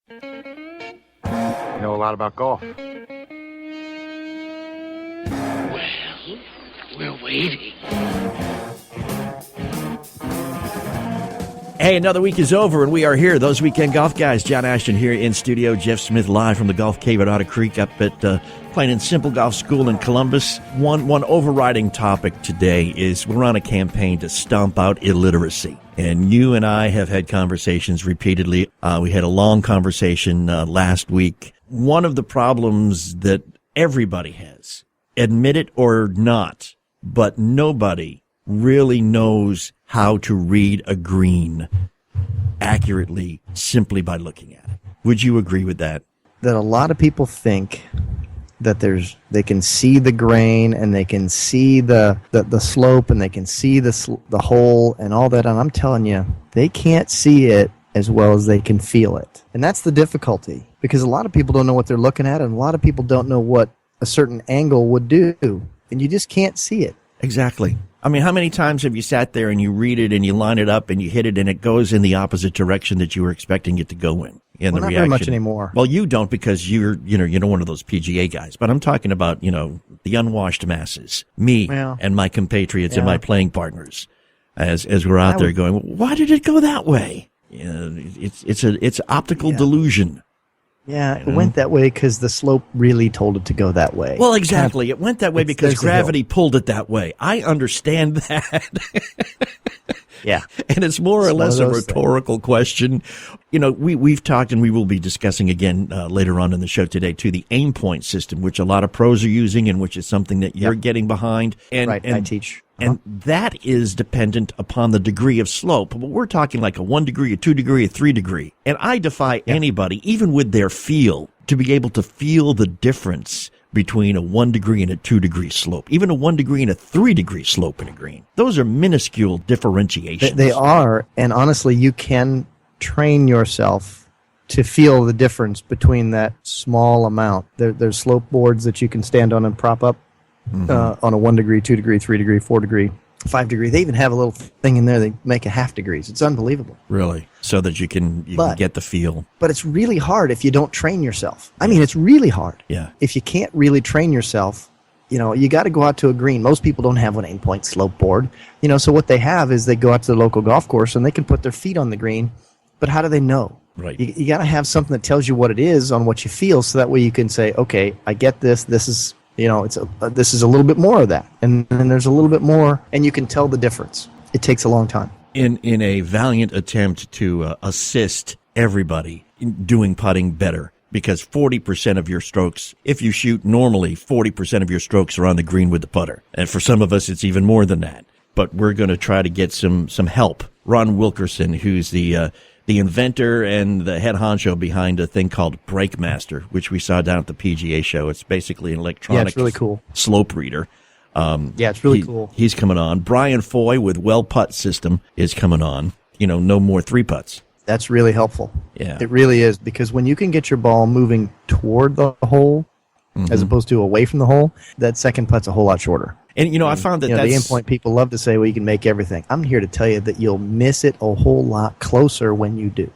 You know a lot about golf. Well, we're waiting. Hey, another week is over, and we are here. Those Weekend Golf Guys. John Ashton here in studio. Jeff Smith live from the Golf Cave at Otter Creek up at Plain and Simple Golf School in Columbus. One overriding topic today is we're on a campaign to stomp out illiteracy. And you and I have had conversations repeatedly. We had a long conversation last week. One of the problems that everybody has, admit it or not, but nobody really knows how to read a green accurately simply by looking at it. Would you agree with that? That a lot of people think that they can see the grain and they can see the slope and they can see the hole and all that. And I'm telling you, they can't see it as well as they can feel it. And that's the difficulty, because a lot of people don't know what they're looking at, and a lot of people don't know what a certain angle would do, and you just can't see it. Exactly. I mean, how many times have you sat there and you read it and you line it up and you hit it and it goes in the opposite direction that you were expecting it to go in? Well, the not reaction. very much anymore. Well, you don't, because you're one of those PGA guys. But I'm talking about, the unwashed masses, me and my compatriots and my playing partners, as we're out there going, why did it go that way? It's optical delusion. Yeah, it went that way because the slope really told it to go that way. Well, exactly. It went that way because gravity pulled it that way. I understand that. Yeah. And it's more or less a rhetorical question. We've talked, and we will be discussing again later on in the show today, too, the aim point system, which a lot of pros are using and which is something that you're getting behind. Right, I teach. And that is dependent upon the degree of slope. But we're talking like a 1 degree, a 2 degree, a 3 degree. And I defy anybody, even with their feel, to be able to feel the difference between a 1 degree and a 2 degree slope, even a 1 degree and a 3 degree slope in a green. Those are minuscule differentiations. They are. And honestly, you can train yourself to feel the difference between that small amount. There's slope boards that you can stand on and prop up. On a 1 degree, 2 degree, 3 degree, 4 degree, 5 degree. They even have a little thing in there. They make a half degrees. It's unbelievable. Really? So that you can get the feel. But it's really hard if you don't train yourself. I mean, it's really hard. Yeah. If you can't really train yourself, you got to go out to a green. Most people don't have an aim point slope board. So what they have is they go out to the local golf course and they can put their feet on the green. But how do they know? Right. You got to have something that tells you what it is on what you feel, so that way you can say, okay, I get this. This is this is a little bit more of that, and then there's a little bit more, and you can tell the difference. It takes a long time. In a valiant attempt to assist everybody in doing putting better, because 40% of your strokes, if you shoot normally, 40% of your strokes are on the green with the putter. And for some of us, it's even more than that. But we're going to try to get some help. Ron Wilkerson, who's the inventor and the head honcho behind a thing called Breakmaster, which we saw down at the PGA show. It's basically an electronic it's really cool slope reader. It's really cool. He's coming on. Brian Foy with Well Putt System is coming on. No more 3 putts. That's really helpful. Yeah. It really is, because when you can get your ball moving toward the hole as opposed to away from the hole, that second putt's a whole lot shorter. And, I found that that's... the aim point people love to say, well, you can make everything. I'm here to tell you that you'll miss it a whole lot closer when you do.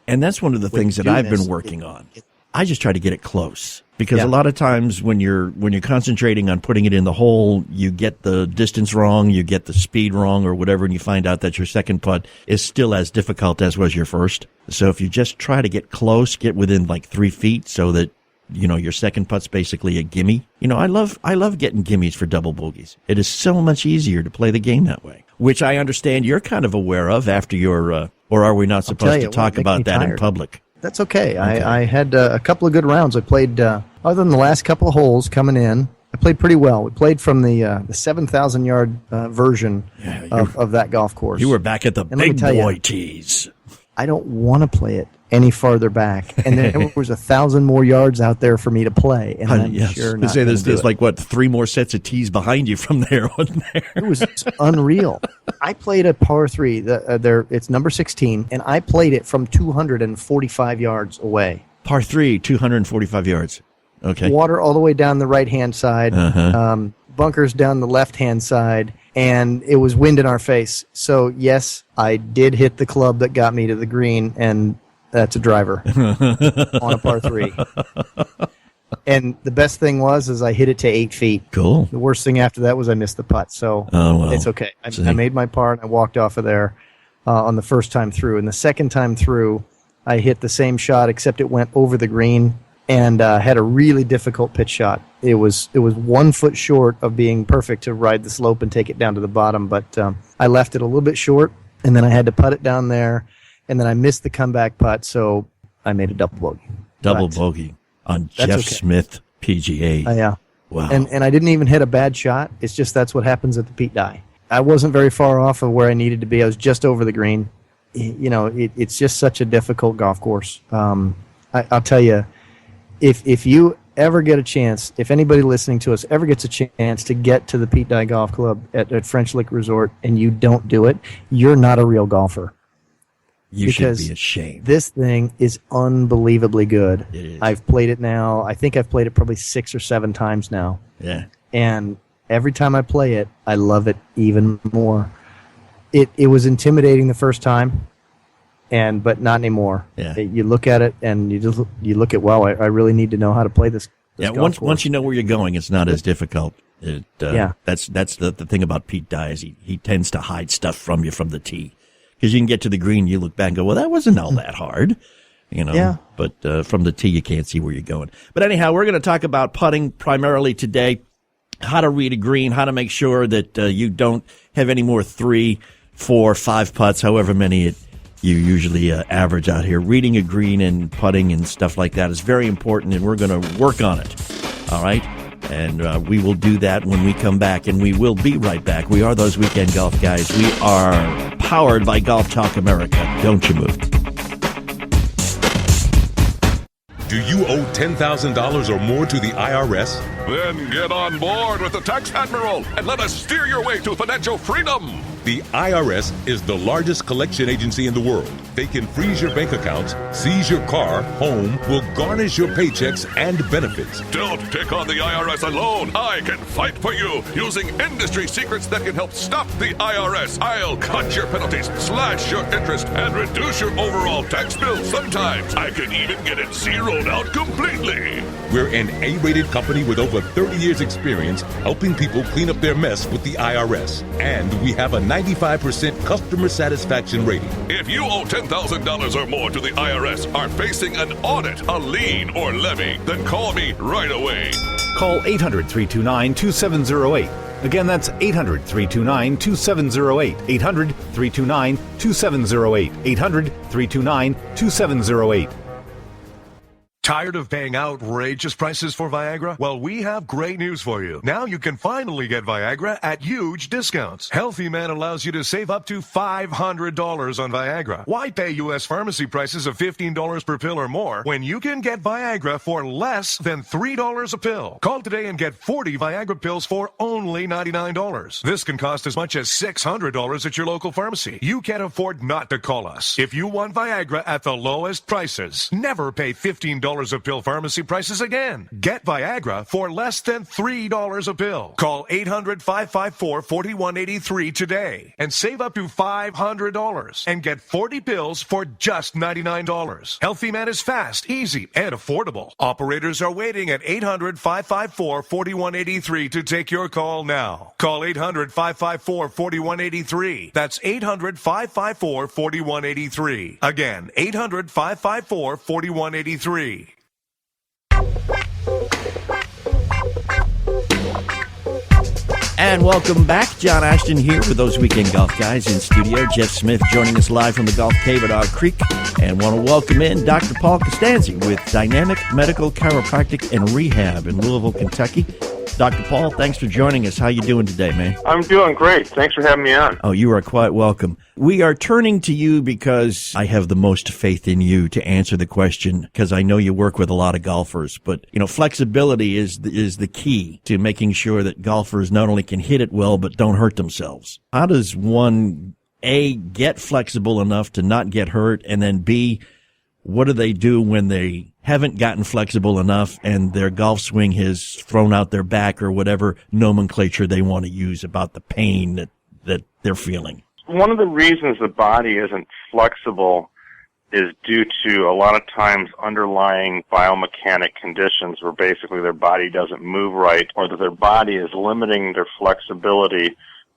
And that's one of the things that I've been working on. I just try to get it close, because a lot of times when you're concentrating on putting it in the hole, you get the distance wrong, you get the speed wrong or whatever, and you find out that your second putt is still as difficult as was your first. So if you just try to get close, get within like 3 feet so that your second putt's basically a gimme. I love getting gimmies for double bogeys. It is so much easier to play the game that way, which I understand you're kind of aware of after your, or are we not supposed to talk about that in public? That's okay. I had a couple of good rounds. I played, other than the last couple of holes coming in, I played pretty well. We played from the 7,000-yard version of that golf course. You were back at the big boy tees. I don't want to play it any farther back, and there was 1,000 more yards out there for me to play, and I'm sure not. There's like 3 more sets of tees behind you from there, wasn't there? It was unreal. I played a par 3. It's number 16, and I played it from 245 yards away. Par 3, 245 yards. Okay. Water all the way down the right-hand side, bunkers down the left-hand side, and it was wind in our face. So, yes, I did hit the club that got me to the green, and That's a driver on a par 3. And the best thing was I hit it to 8 feet. Cool. The worst thing after that was I missed the putt. So it's okay. I made my par and I walked off of there on the first time through. And the second time through, I hit the same shot except it went over the green and had a really difficult pitch shot. It was 1 foot short of being perfect to ride the slope and take it down to the bottom, but I left it a little bit short, and then I had to putt it down there, and then I missed the comeback putt, so I made a double bogey. Bogey on Jeff Smith PGA. Yeah. Wow. And I didn't even hit a bad shot. It's just that's what happens at the Pete Dye. I wasn't very far off of where I needed to be. I was just over the green. You know, it's just such a difficult golf course. I'll tell you, if you ever get a chance, if anybody listening to us ever gets a chance to get to the Pete Dye Golf Club at French Lick Resort and you don't do it, you're not a real golfer. You should be ashamed. This thing is unbelievably good. It is. I've played it now. I think I've played it probably 6 or 7 times now. Yeah. And every time I play it, I love it even more. It was intimidating the first time, but not anymore. Yeah. You look at it and you look at, wow, I really need to know how to play this. Yeah. Golf course. Once you know where you're going, it's not as difficult. Yeah. That's the thing about Pete Dye is he tends to hide stuff from you from the tee. Because you can get to the green, you look back and go, well, that wasn't all that hard, you know. Yeah. But from the tee, you can't see where you're going. But anyhow, we're going to talk about putting primarily today, how to read a green, how to make sure that you don't have any more 3, 4, 5 putts, however many you usually average out here. Reading a green and putting and stuff like that is very important, and we're going to work on it. All right? And we will do that when we come back, and we will be right back. We are those Weekend Golf Guys. We are powered by Golf Talk America. Don't you move. Do you owe $10,000 or more to the IRS? Then get on board with the Tax Admiral and let us steer your way to financial freedom. The IRS is the largest collection agency in the world. They can freeze your bank accounts, seize your car, home, will garnish your paychecks and benefits. Don't take on the IRS alone. I can fight for you using industry secrets that can help stop the IRS. I'll cut your penalties, slash your interest, and reduce your overall tax bill. Sometimes I can even get it zeroed out completely. We're an A-rated company with over 30 years experience helping people clean up their mess with the IRS. And we have a 95% customer satisfaction rating. If you owe $10,000 or more to the IRS, are facing an audit, a lien, or levy, then call me right away. Call 800-329-2708. Again, that's 800-329-2708. 800-329-2708. 800-329-2708. Tired of paying outrageous prices for Viagra? Well, we have great news for you. Now you can finally get Viagra at huge discounts. Healthy Man allows you to save up to $500 on Viagra. Why pay U.S. pharmacy prices of $15 per pill or more when you can get Viagra for less than $3 a pill? Call today and get 40 Viagra pills for only $99. This can cost as much as $600 at your local pharmacy. You can't afford not to call us. If you want Viagra at the lowest prices, never pay $15 a pill pharmacy prices again. Get Viagra for less than $3 a pill. Call 800-554-4183 today and save up to $500 and get 40 pills for just $99. Healthy Man is fast, easy, and affordable. Operators are waiting at 800-554-4183 to take your call now. Call 800-554-4183. That's 800-554-4183. Again, 800-554-4183. And welcome back. John Ashton here with those Weekend Golf Guys in studio. Jeff Smith joining us live from the Golf Cave at Otter Creek. And want to welcome in Dr. Paul Costanzi with Dynamic Medical Chiropractic and Rehab in Louisville, Kentucky. Dr. Paul, thanks for joining us. How you doing today, man? I'm doing great. Thanks for having me on. Oh, you are quite welcome. We are turning to you because I have the most faith in you to answer the question, because I know you work with a lot of golfers. But, you know, flexibility is the key to making sure that golfers not only can hit it well, but don't hurt themselves. How does one, A, get flexible enough to not get hurt, and then B, what do they do when they haven't gotten flexible enough and their golf swing has thrown out their back or whatever nomenclature they want to use about the pain that they're feeling? One of the reasons the body isn't flexible is due to a lot of times underlying biomechanic conditions where basically their body doesn't move right, or that their body is limiting their flexibility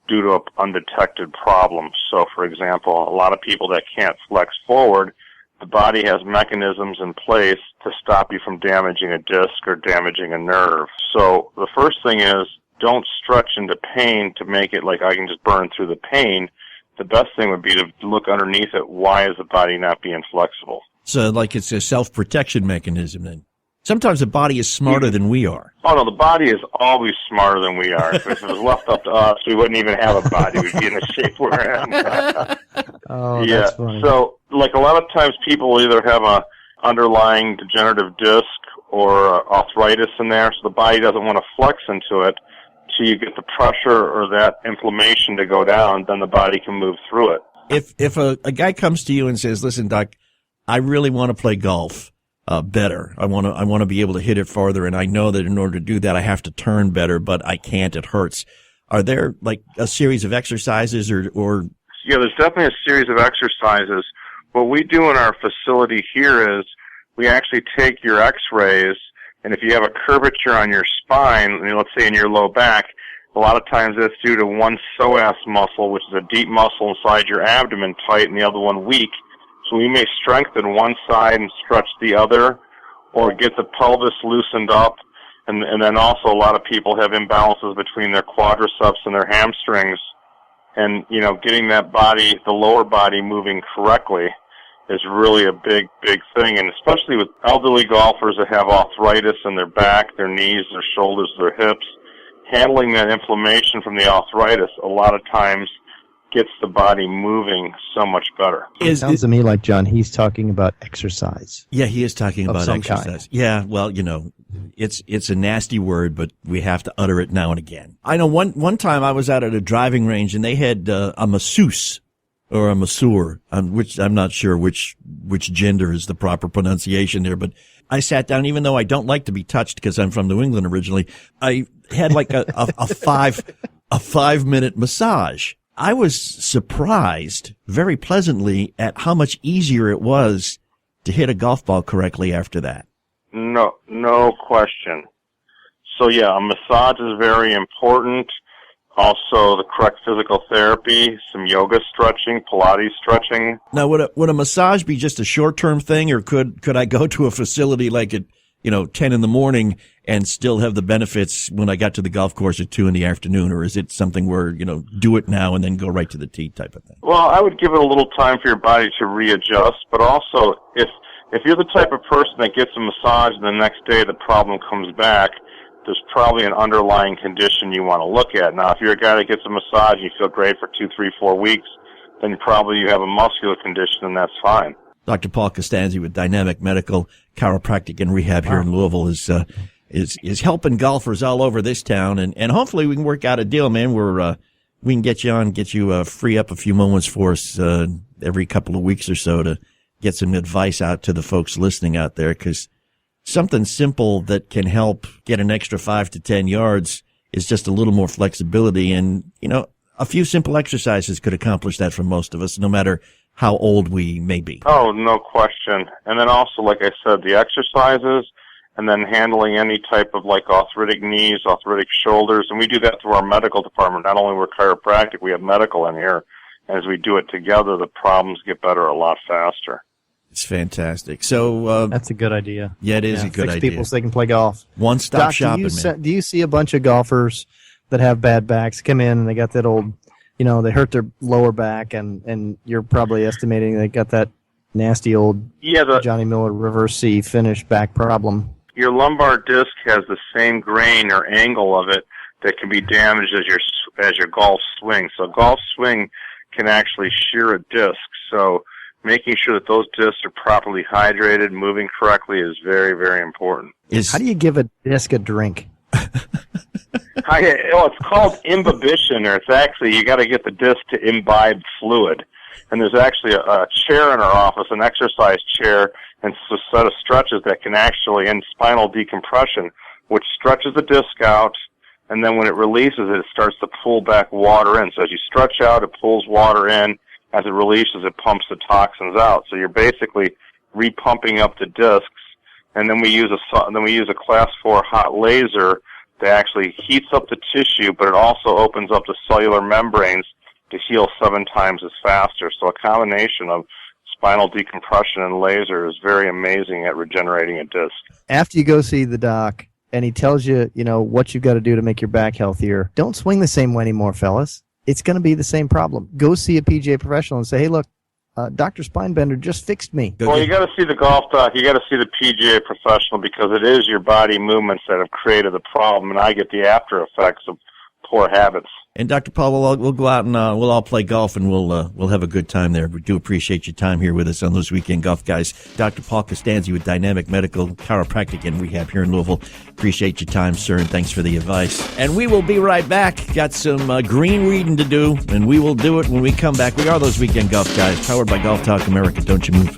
due to an undetected problem. So, for example, a lot of people that can't flex forward, the body has mechanisms in place to stop you from damaging a disc or damaging a nerve. So the first thing is, don't stretch into pain to make it like I can just burn through the pain. The best thing would be to look underneath it. Why is the body not being flexible? So like it's a self-protection mechanism then. Sometimes the body is smarter than we are. Oh, no, the body is always smarter than we are. If it was left up to us, we wouldn't even have a body. We'd be in the shape we're in. Oh, yeah. that's funny. So, like a lot of times people either have a underlying degenerative disc or arthritis in there, so the body doesn't want to flex into it. So you get the pressure or that inflammation to go down, then the body can move through it. If a guy comes to you and says, listen, Doc, I really want to play golf better. I want to be able to hit it farther, and I know that in order to do that, I have to turn better, but I can't. It hurts. Are there like a series of exercises or? Yeah, there's definitely a series of exercises. What we do in our facility here is we actually take your x-rays, and if you have a curvature on your spine, let's say in your low back, a lot of times that's due to one psoas muscle, which is a deep muscle inside your abdomen, tight, and the other one weak. So we may strengthen one side and stretch the other, or get the pelvis loosened up. And then also a lot of people have imbalances between their quadriceps and their hamstrings. And, getting that body, the lower body, moving correctly is really a big, big thing. And especially with elderly golfers that have arthritis in their back, their knees, their shoulders, their hips, handling that inflammation from the arthritis a lot of times gets the body moving so much better. It sounds to me like, John, he's talking about exercise. Yeah, he is talking about some exercise. kind. Yeah, well, it's a nasty word, but we have to utter it now and again. I know one time I was out at a driving range and they had a masseuse or a masseur, which I'm not sure which gender is the proper pronunciation there, but I sat down, even though I don't like to be touched because I'm from New England originally. I had like a 5-minute massage. I was surprised very pleasantly at how much easier it was to hit a golf ball correctly after that. No question. So yeah, a massage is very important. Also, the correct physical therapy, some yoga stretching, Pilates stretching. Now, would a massage be just a short-term thing, or could I go to a facility like at 10 in the morning and still have the benefits when I got to the golf course at 2 in the afternoon? Or is it something where, do it now and then go right to the tee type of thing? Well, I would give it a little time for your body to readjust, but also if you're the type of person that gets a massage and the next day the problem comes back, there's probably an underlying condition you want to look at. Now, if you're a guy that gets a massage and you feel great for 2, 3, 4 weeks, then probably you have a muscular condition, and that's fine. Dr. Paul Costanzi with Dynamic Medical Chiropractic and Rehab here in Louisville is helping golfers all over this town, and hopefully we can work out a deal, man, where we can get you free up a few moments for us every couple of weeks or so to get some advice out to the folks listening out there, because something simple that can help get an extra 5 to 10 yards is just a little more flexibility, and a few simple exercises could accomplish that for most of us, no matter how old we may be. Oh, no question. And then also, like I said, the exercises, and then handling any type of like arthritic knees, arthritic shoulders, and we do that through our medical department. Not only we're chiropractic, we have medical in here. As we do it together, the problems get better a lot faster. It's fantastic. So That's a good idea. Yeah, it is a good fix idea. people so they can play golf. One-stop Doc, shopping, do you see a bunch of golfers that have bad backs come in and they got that old, they hurt their lower back, and you're probably estimating they got that nasty old Johnny Miller reverse C finish back problem. Your lumbar disc has the same grain or angle of it that can be damaged as your golf swing. So golf swing can actually shear a disc. So making sure that those discs are properly hydrated, moving correctly is very, very important. How do you give a disc a drink? It's called imbibition, or it's actually, you got to get the disc to imbibe fluid. And there's actually a chair in our office, an exercise chair, and a set of stretches that can actually end spinal decompression, which stretches the disc out, and then when it releases it, it starts to pull back water in. So as you stretch out, it pulls water in, as it releases, it pumps the toxins out. So you're basically repumping up the discs, and then we use a class 4 hot laser that actually heats up the tissue, but it also opens up the cellular membranes to heal 7 times as faster. So a combination of spinal decompression and laser is very amazing at regenerating a disc. After you go see the doc and he tells you, what you've got to do to make your back healthier, don't swing the same way anymore, fellas. It's going to be the same problem. Go see a PGA professional and say, hey, look, Dr. Spinebender just fixed me. Well, you got to see the golf doc. You got to see the PGA professional, because it is your body movements that have created the problem, and I get the after effects of poor habits. And Dr. Paul, we'll go out and we'll all play golf, and we'll have a good time there. We do appreciate your time here with us on those Weekend Golf Guys. Dr. Paul Costanzi with Dynamic Medical Chiropractic and Rehab here in Louisville. Appreciate your time, sir, and thanks for the advice. And we will be right back. Got some green reading to do, and we will do it when we come back. We are those Weekend Golf Guys, powered by Golf Talk America. Don't you move.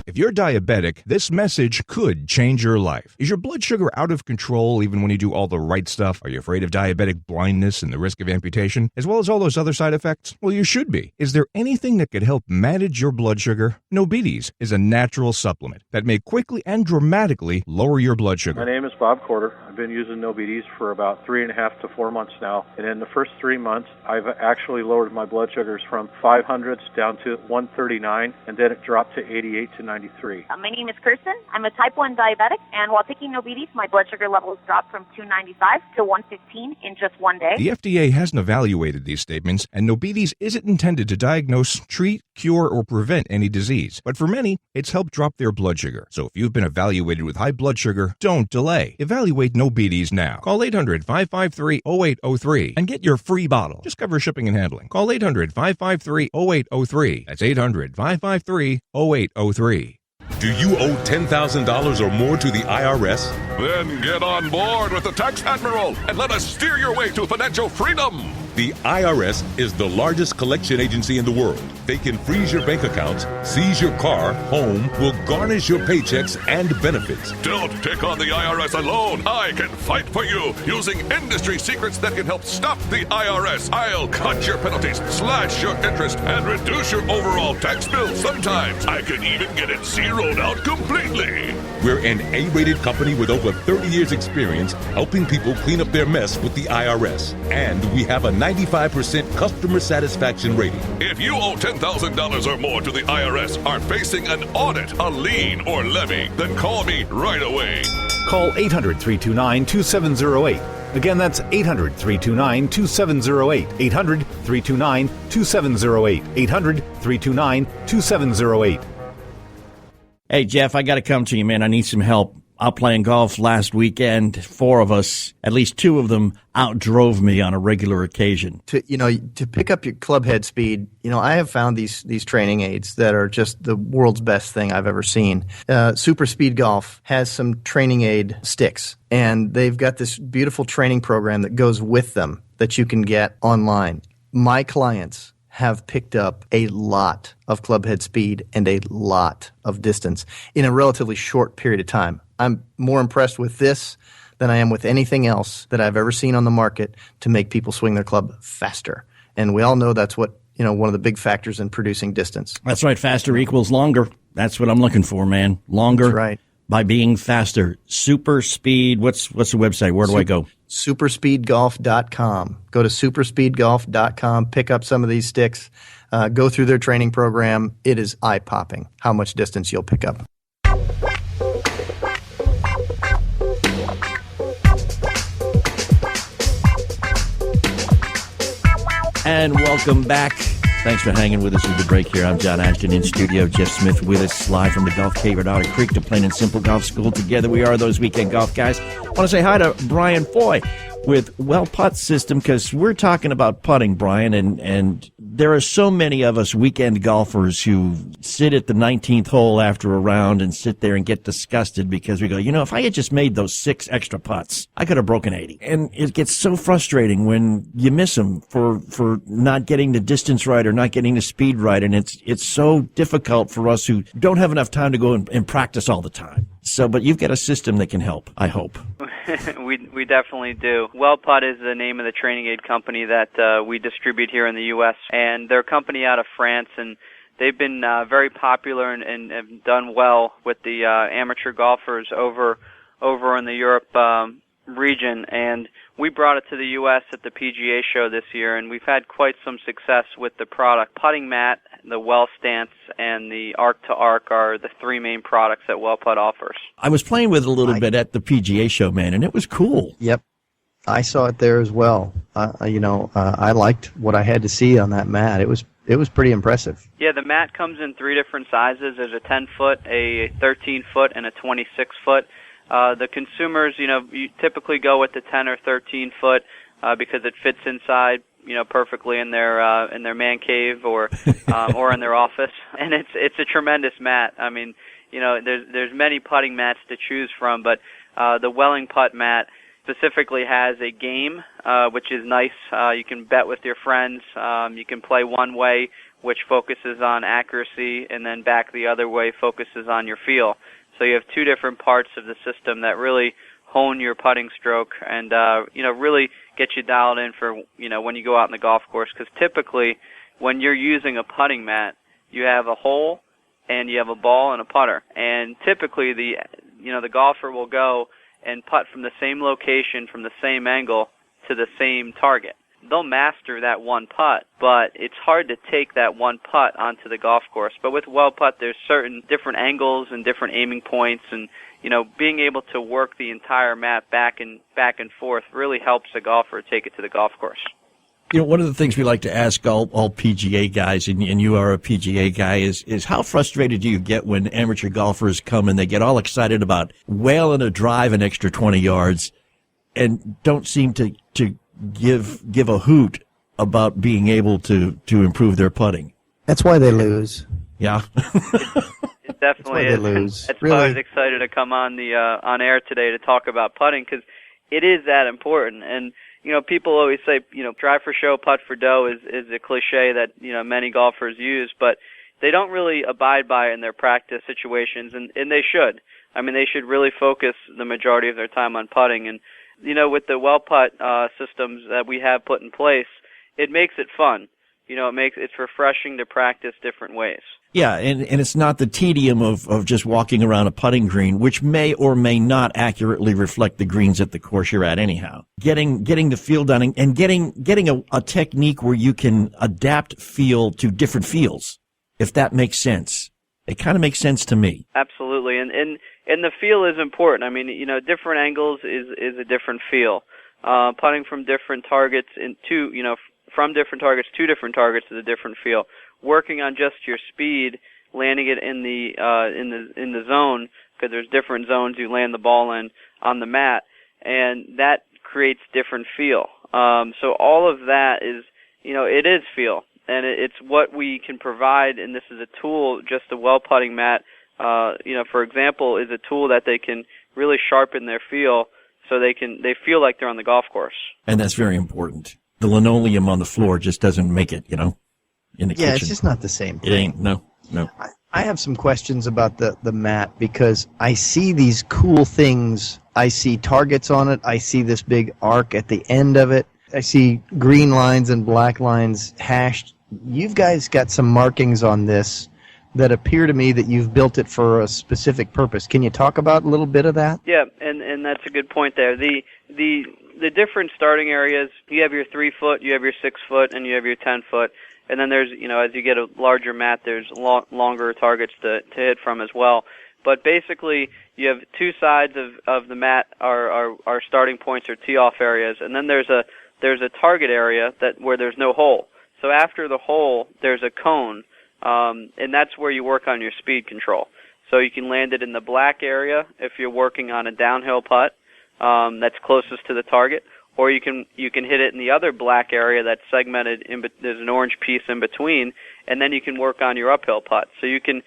If you're diabetic, this message could change your life. Is your blood sugar out of control even when you do all the right stuff? Are you afraid of diabetic blindness and the risk of amputation, as well as all those other side effects? Well, you should be. Is there anything that could help manage your blood sugar? Nobetes is a natural supplement that may quickly and dramatically lower your blood sugar. My name is Bob Corder. I've been using Nobetes for about 3.5 to 4 months now, and in the first 3 months, I've actually lowered my blood sugars from 500s down to 139, and then it dropped to 88 to 93. My name is Kirsten. I'm a type 1 diabetic, and while taking Nobetes, my blood sugar levels dropped from 295 to 115 in just 1 day. The FDA hasn't evaluated these statements, and Nobetes isn't intended to diagnose, treat, cure, or prevent any disease. But for many, it's helped drop their blood sugar. So if you've been evaluated with high blood sugar, don't delay. Evaluate Nobetes now. Call 800-553-0803 and get your free bottle. Just cover shipping and handling. Call 800-553-0803. That's 800-553-0803. Do you owe $10,000 or more to the IRS? Then get on board with the Tax Admiral and let us steer your way to financial freedom. The IRS is the largest collection agency in the world. They can freeze your bank accounts, seize your car, home, will garnish your paychecks and benefits. Don't take on the IRS alone. I can fight for you using industry secrets that can help stop the IRS. I'll cut your penalties, slash your interest, and reduce your overall tax bill. Sometimes I can even get it zeroed out completely. We're an A-rated company with over 30 years experience helping people clean up their mess with the IRS. And we have a 95% customer satisfaction rating. If you owe $10,000 or more to the IRS, are facing an audit, a lien, or levy, then call me right away. Call 800-329-2708. Again, that's 800-329-2708. 800-329-2708. 800-329-2708. Hey, Jeff, I got to come to you, man. I need some help. Out playing golf last weekend, 4 of us, at least 2 of them, outdrove me on a regular occasion. To pick up your club head speed, I have found these training aids that are just the world's best thing I've ever seen. Super Speed Golf has some training aid sticks, and they've got this beautiful training program that goes with them that you can get online. My clients have picked up a lot of club head speed and a lot of distance in a relatively short period of time. I'm more impressed with this than I am with anything else that I've ever seen on the market to make people swing their club faster. And we all know that's what, one of the big factors in producing distance. That's right. Faster equals longer. That's what I'm looking for, man. Longer. That's right. By being faster. Super Speed. What's the website? Where do I go? Superspeedgolf.com. Go to superspeedgolf.com. Pick up some of these sticks. Go through their training program. It is eye-popping how much distance you'll pick up. And welcome back. Thanks for hanging with us through the break here. I'm John Ashton in studio. Jeff Smith with us live from the Golf Cave at Otter Creek, the Plain and Simple Golf School. Together we are those Weekend Golf Guys. I want to say hi to Brian Foy with Well Putt System, because we're talking about putting, Brian, and there are so many of us weekend golfers who sit at the 19th hole after a round and sit there and get disgusted because we go, if I had just made those 6 extra putts, I could have broken 80. And it gets so frustrating when you miss them for not getting the distance right or not getting the speed right, and it's so difficult for us who don't have enough time to go and practice all the time. So, but you've got a system that can help, I hope. We definitely do. WellPutt is the name of the training aid company that we distribute here in the U.S., and they're a company out of France, and they've been very popular and have done well with the amateur golfers over in the Europe region, and we brought it to the U.S. at the PGA show this year, and we've had quite some success with the product. Putting mat, the Well Stance, and the Arc to Arc are the three main products that WellPutt offers. I was playing with it a little bit at the PGA show, man, and it was cool. Yep. I saw it there as well. I liked what I had to see on that mat. It was pretty impressive. Yeah, the mat comes in three different sizes. There's a 10-foot, a 13-foot, and a 26-foot. The consumers, you typically go with the 10 or 13-foot because it fits inside, perfectly in their man cave or in their office, and it's a tremendous mat. I mean, there's many putting mats to choose from, but the Welling Putt mat specifically has a game, which is nice. You can bet with your friends. You can play one way, which focuses on accuracy, and then back the other way focuses on your feel. So you have two different parts of the system that really hone your putting stroke and, really get you dialed in for, when you go out in the golf course. Because typically when you're using a putting mat, you have a hole and you have a ball and a putter. And typically the golfer will go and putt from the same location, from the same angle to the same target. They'll master that one putt, but it's hard to take that one putt onto the golf course. But with WellPutt, there's certain different angles and different aiming points, and being able to work the entire mat back and forth really helps a golfer take it to the golf course. One of the things we like to ask all PGA guys, and you are a PGA guy, is how frustrated do you get when amateur golfers come and they get all excited about whaling a drive an extra 20 yards and don't seem to give a hoot about being able to improve their putting? That's why they lose. Yeah. It definitely is. They lose. That's really? why I was excited to come on the on air today to talk about putting, because it is that important. And people always say, drive for show, putt for dough is a cliche that many golfers use, but they don't really abide by it in their practice situations, and they should. I mean, they should really focus the majority of their time on putting. And with the WellPutt systems that we have put in place, it makes it fun. It's refreshing to practice different ways. Yeah, and it's not the tedium of just walking around a putting green, which may or may not accurately reflect the greens at the course you're at anyhow. Getting the feel done and getting a technique where you can adapt feel to different feels, if that makes sense. It kind of makes sense to me. Absolutely, and the feel is important. I mean, different angles is a different feel. Putting from different targets from different targets to different targets is a different feel. Working on just your speed, landing it in the zone, because there's different zones you land the ball in on the mat, and that creates different feel. So all of that is, it is feel, and it's what we can provide. And this is a tool. Just a well putting mat, for example, is a tool that they can really sharpen their feel, so they feel like they're on the golf course. And that's very important. The linoleum on the floor just doesn't make it, in the kitchen. Yeah, it's just not the same thing. It ain't. No. I have some questions about the mat, because I see these cool things. I see targets on it. I see this big arc at the end of it. I see green lines and black lines hashed. You guys got some markings on this that appear to me that you've built it for a specific purpose. Can you talk about a little bit of that? Yeah, and that's a good point there. The different starting areas, you have your 3-foot, you have your 6-foot, and you have your 10-foot. And then there's, as you get a larger mat, there's longer targets to hit from as well. But basically, you have two sides of the mat are starting points or tee-off areas, and then there's a target area where there's no hole. So after the hole, there's a cone, and that's where you work on your speed control. So you can land it in the black area if you're working on a downhill putt that's closest to the target, or you can hit it in the other black area that's segmented. There's an orange piece in between, and then you can work on your uphill putt. So you can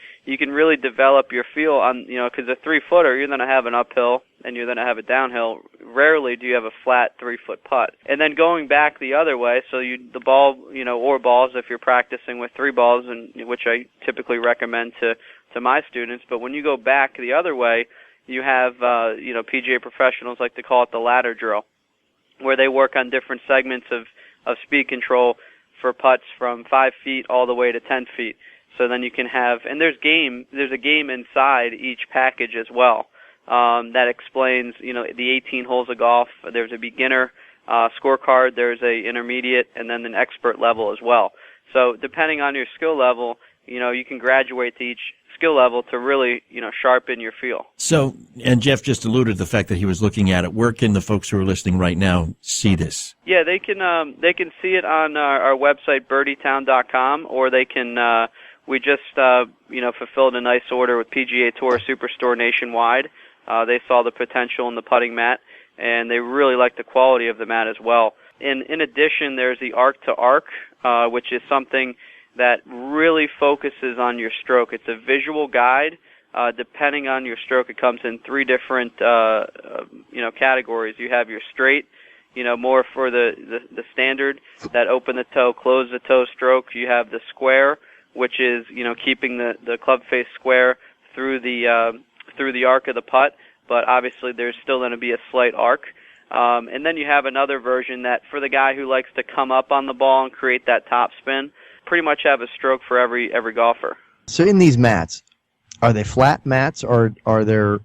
really develop your feel on, because a 3-footer, you're going to have an uphill and you're going to have a downhill. Rarely do you have a flat 3-foot putt. And then going back the other way, so the ball, or balls if you're practicing with 3 balls, and which I typically recommend to my students. But when you go back the other way, you have, PGA professionals like to call it the ladder drill, where they work on different segments of speed control for putts from 5 feet all the way to 10 feet. So then you can have, and there's a game inside each package as well, that explains, the 18 holes of golf. There's a beginner scorecard, there's a intermediate, and then an expert level as well. So depending on your skill level, you can graduate to each skill level to really, sharpen your feel. So, and Jeff just alluded to the fact that he was looking at it. Where can the folks who are listening right now see this? Yeah, they can see it on our website, birdietown.com, or they can, we just, fulfilled a nice order with PGA Tour Superstore nationwide. They saw the potential in the putting mat, and they really like the quality of the mat as well. And in addition, there's the Arc to Arc, which is something that really focuses on your stroke. It's a visual guide. Depending on your stroke, it comes in 3 different, categories. You have your straight, more for the standard, that open the toe, close the toe stroke. You have the square, which is, keeping the club face square through the arc of the putt, but obviously there's still going to be a slight arc. And then you have another version that for the guy who likes to come up on the ball and create that top spin, pretty much have a stroke for every golfer. So in these mats, are they flat mats, or are there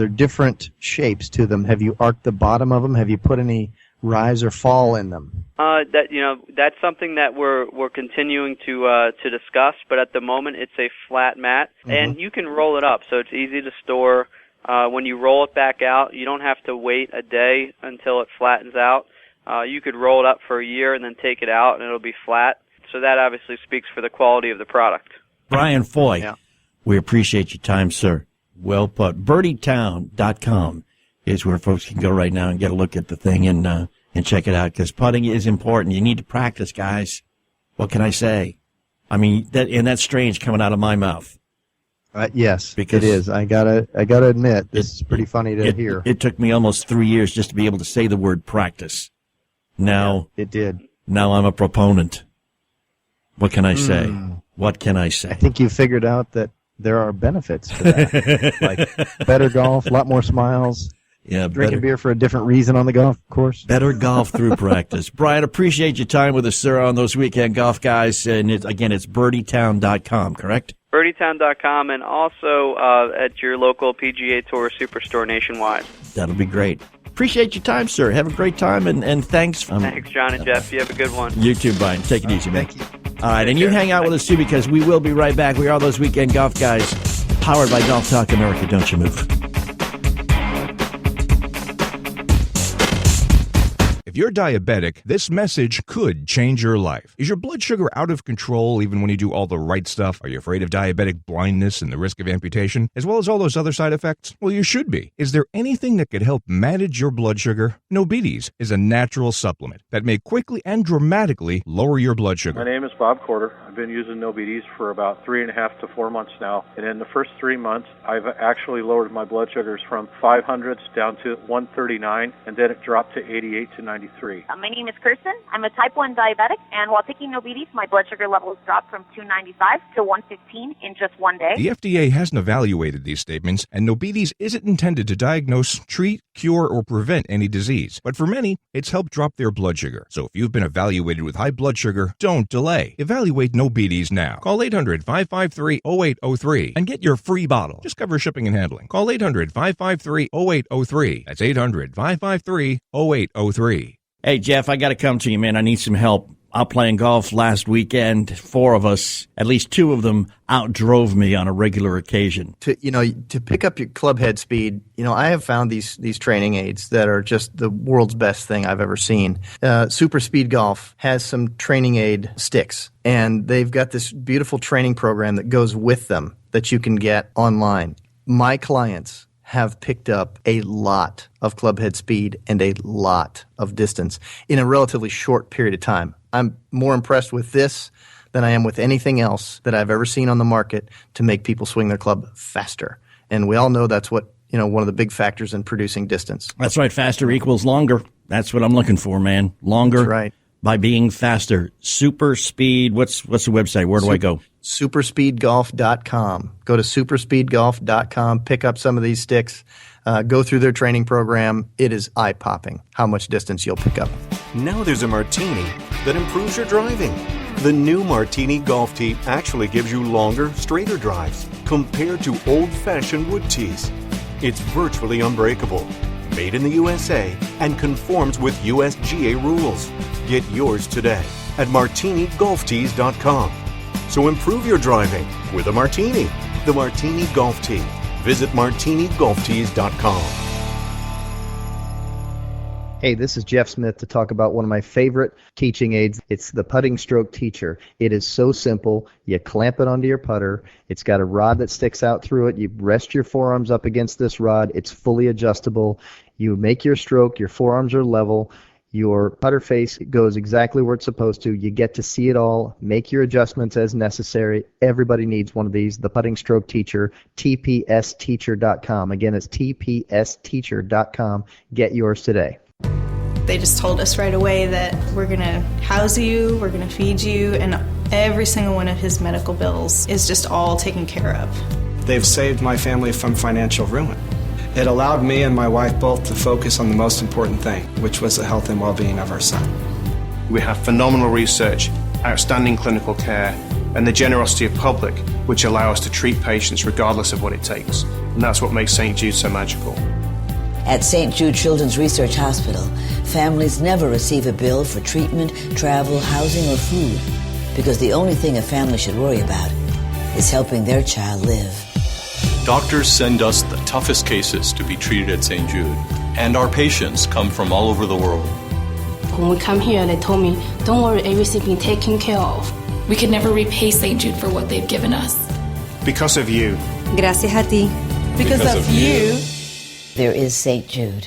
different shapes to them? Have you arced the bottom of them? Have you put any rise or fall in them? That's something that we're continuing to discuss, but at the moment it's a flat mat, and you can roll it up, so it's easy to store. When you roll it back out, you don't have to wait a day until it flattens out. You could roll it up for a year and then take it out, and it'll be flat. So that obviously speaks for the quality of the product. Brian Foy, we appreciate your time, sir. Well put. Birdietown.com is where folks can go right now and get a look at the thing and check it out, because putting is important. You need to practice, guys. What can I say? I mean, that's strange coming out of my mouth. Yes, because it is. I gotta admit, this is pretty funny to hear. It took me almost 3 years just to be able to say the word practice. Now it did. Now I'm a proponent. What can I say? What can I say? I think you figured out that there are benefits to that, like better golf, a lot more smiles. Yeah, drinking beer for a different reason on the golf course. Better golf through practice. Brian, appreciate your time with us, sir, on those Weekend Golf Guys. And again, it's birdietown.com, correct? birdietown.com, and also at your local PGA Tour Superstore nationwide. That'll be great. Appreciate your time, sir. Have a great time, and thanks. Thanks, John and Jeff. You have a good one. You too, Brian. Take it easy, man. Thank you. All right, and you hang out with us, too, because we will be right back. We are those Weekend Golf Guys, powered by Golf Talk America. Don't you move. If you're diabetic, this message could change your life. Is your blood sugar out of control even when you do all the right stuff? Are you afraid of diabetic blindness and the risk of amputation, as well as all those other side effects? Well, you should be. Is there anything that could help manage your blood sugar? Nobetes is a natural supplement that may quickly and dramatically lower your blood sugar. My name is Bob Corder. I've been using Nobetes for about 3.5 to 4 months now, and in the first 3 months, I've actually lowered my blood sugars from 500s down to 139, and then it dropped to 88 to 93. My name is Kirsten. I'm a type 1 diabetic, and while taking Nobetes, my blood sugar levels dropped from 295 to 115 in just 1 day. The FDA hasn't evaluated these statements, and Nobetes isn't intended to diagnose, treat, cure, or prevent any disease. But for many, it's helped drop their blood sugar. So if you've been evaluated with high blood sugar, don't delay. Evaluate Nobetes now. Call 800-553-0803 and get your free bottle. Just cover shipping and handling. Call 800-553-0803. That's 800-553-0803. Hey, Jeff, I got to come to you, man. I need some help. Out playing golf last weekend, 4 of us, at least 2 of them, outdrove me on a regular occasion. To pick up your club head speed, I have found these training aids that are just the world's best thing I've ever seen. Super Speed Golf has some training aid sticks, and they've got this beautiful training program that goes with them that you can get online. My clients have picked up a lot of club head speed and a lot of distance in a relatively short period of time. I'm more impressed with this than I am with anything else that I've ever seen on the market to make people swing their club faster. And we all know that's what, one of the big factors in producing distance. That's right. Faster equals longer. That's what I'm looking for, man. Longer, that's right. by being faster. Super Speed. What's the website? Where do I go? Superspeedgolf.com. Go to superspeedgolf.com. Pick up some of these sticks. Go through their training program. It is eye-popping how much distance you'll pick up. Now there's a Martini that improves your driving. The new Martini Golf Tee actually gives you longer, straighter drives compared to old-fashioned wood tees. It's virtually unbreakable, made in the USA, and conforms with USGA rules. Get yours today at martinigolftees.com. So improve your driving with a Martini. The Martini Golf Tee. Visit martinigolftees.com. Hey, this is Jeff Smith to talk about one of my favorite teaching aids. It's the Putting Stroke Teacher. It is so simple. You clamp it onto your putter. It's got a rod that sticks out through it. You rest your forearms up against this rod. It's fully adjustable. You make your stroke. Your forearms are level. Your putter face goes exactly where it's supposed to. You get to see it all. Make your adjustments as necessary. Everybody needs one of these. The Putting Stroke Teacher, tpsteacher.com. Again, it's tpsteacher.com. Get yours today. They just told us right away that we're going to house you, we're going to feed you, and every single one of his medical bills is just all taken care of. They've saved my family from financial ruin. It allowed me and my wife both to focus on the most important thing, which was the health and well-being of our son. We have phenomenal research, outstanding clinical care, and the generosity of public, which allow us to treat patients regardless of what it takes. And that's what makes St. Jude so magical. At St. Jude Children's Research Hospital, families never receive a bill for treatment, travel, housing, or food, because the only thing a family should worry about is helping their child live. Doctors send us the toughest cases to be treated at St. Jude, and our patients come from all over the world. When we come here, they told me, don't worry, everything's been taken care of. We could never repay St. Jude for what they've given us. Because of you. Gracias a ti. Because of you. There is St. Jude.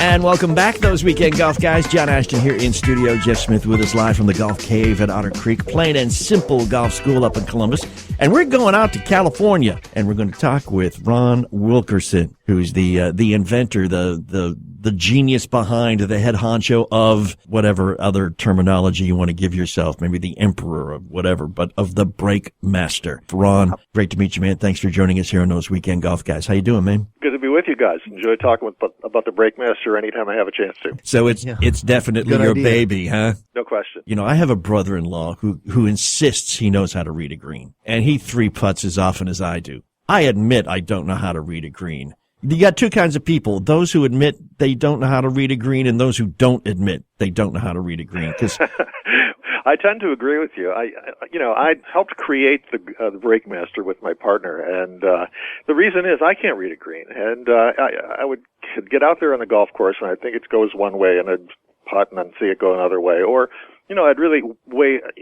And welcome back, those weekend golf guys. John Ashton here in studio. Jeff Smith with us live from the Golf Cave at Otter Creek, Plain and Simple Golf School up in Columbus. And we're going out to California, and we're going to talk with Ron Wilkerson, who's the inventor, the genius behind, the head honcho of whatever other terminology you want to give yourself, maybe the emperor of whatever, but of the Brake Master. Ron, great to meet you, man. Thanks for joining us here on those weekend golf guys. How you doing, man? Good to be with you guys. Enjoy talking about the Brake Master anytime I have a chance to. So it's definitely your baby, huh? No question. You know, I have a brother-in-law who insists he knows how to read a green, and he three putts as often as I do. I admit I don't know how to read a green. You got two kinds of people, those who admit they don't know how to read a green and those who don't admit they don't know how to read a green. I tend to agree with you. I helped create the Brake Master with my partner, and the reason is I can't read a green, and I would get out there on the golf course, and I think it goes one way, and I'd putt and then see it go another way, or I'd really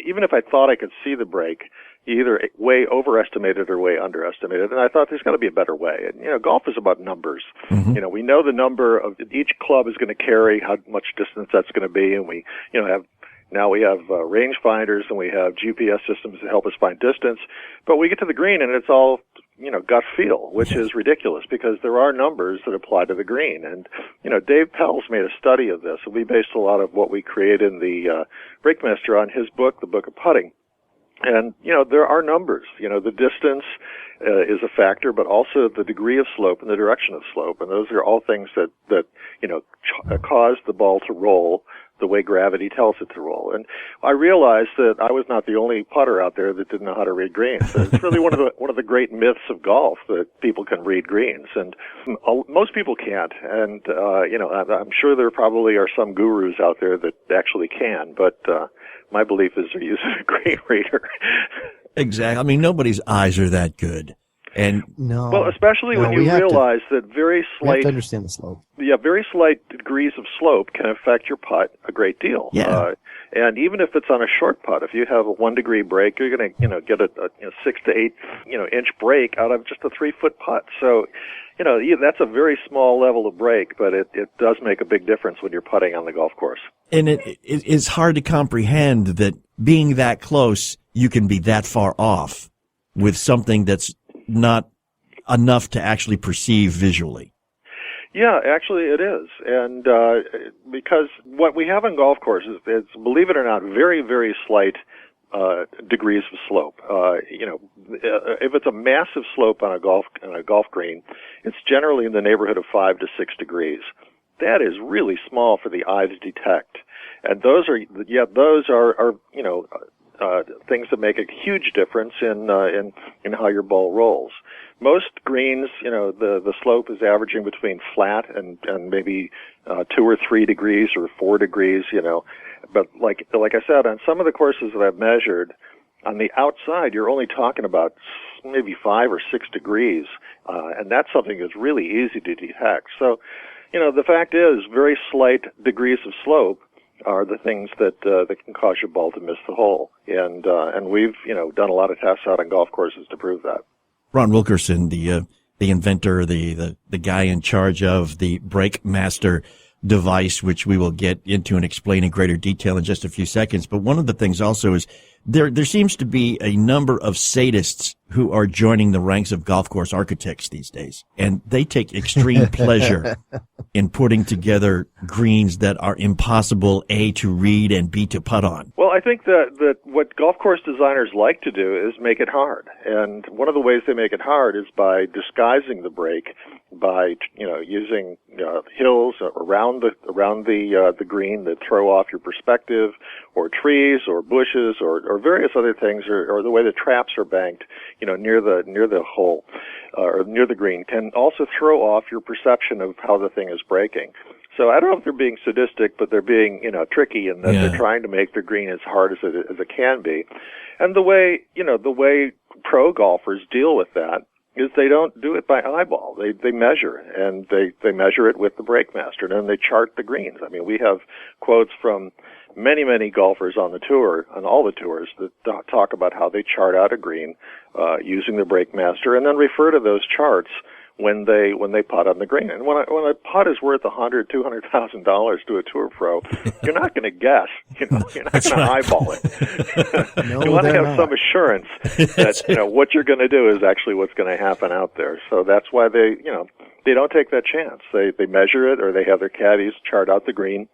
even if I thought I could see the break, either way overestimated or way underestimated. And I thought there's got to be a better way. And, golf is about numbers. Mm-hmm. We know the number of each club is going to carry, how much distance that's going to be. And we, we have range finders and we have GPS systems to help us find distance. But we get to the green and it's all, gut feel, which is ridiculous because there are numbers that apply to the green. And, Dave Pell's made a study of this. And we based a lot of what we created in the Brake Master on his book, The Book of Putting. And, there are numbers. The distance is a factor, but also the degree of slope and the direction of slope. And those are all things that cause the ball to roll the way gravity tells it to roll. And I realized that I was not the only putter out there that didn't know how to read greens. So it's really one of the great myths of golf that people can read greens. And most people can't. And, I'm sure there probably are some gurus out there that actually can, but, my belief is they're using a green reader. Exactly. I mean, nobody's eyes are that good. And especially when you realize that very slight, you have to understand the slope. Yeah, very slight degrees of slope can affect your putt a great deal. Yeah. And even if it's on a short putt, if you have a 1 degree break, you're going to, get a 6 to 8, inch break out of just a 3-foot putt. So, that's a very small level of break, but it does make a big difference when you're putting on the golf course. And it is hard to comprehend that being that close, you can be that far off with something that's not enough to actually perceive visually. Yeah, actually it is. And because what we have on golf courses is, believe it or not, very, very slight degrees of slope. If it's a massive slope on a golf green, it's generally in the neighborhood of 5 to 6 degrees. That is really small for the eye to detect. And those are things that make a huge difference in how your ball rolls. Most greens, the slope is averaging between flat and maybe 2 or 3 degrees or 4 degrees, But like I said, on some of the courses that I've measured, on the outside, you're only talking about maybe 5 or 6 degrees, and that's something that's really easy to detect. So, the fact is, very slight degrees of slope are the things that can cause your ball to miss the hole, and we've done a lot of tests out on golf courses to prove that. Ron Wilkerson, the inventor, the guy in charge of the Breakmaster device, which we will get into and explain in greater detail in just a few seconds. But one of the things also is there seems to be a number of sadists who are joining the ranks of golf course architects these days, and they take extreme pleasure in putting together greens that are impossible, A, to read, and B, to putt on. Well, I think that what golf course designers like to do is make it hard. And one of the ways they make it hard is by disguising the break, by, using hills around the green that throw off your perspective, or trees, or bushes, or various other things, or the way the traps are banked, near the hole, or near the green, can also throw off your perception of how the thing is breaking. So I don't know if they're being sadistic, but they're being, tricky in that they're trying to make the green as hard as it can be. And the way pro golfers deal with that is they don't do it by eyeball. They measure, and they measure it with the Breakmaster, and then they chart the greens. I mean, we have quotes from many, many golfers on the tour, on all the tours, that talk about how they chart out a green using the Breakmaster, and then refer to those charts when they putt on the green. And when a putt is worth $100,000-$200,000 to a tour pro, you're not going to guess. You're not going to eyeball it. No, you want to have not. some assurance that what you're going to do is actually what's going to happen out there. So that's why they don't take that chance. They measure it, or they have their caddies chart out the green,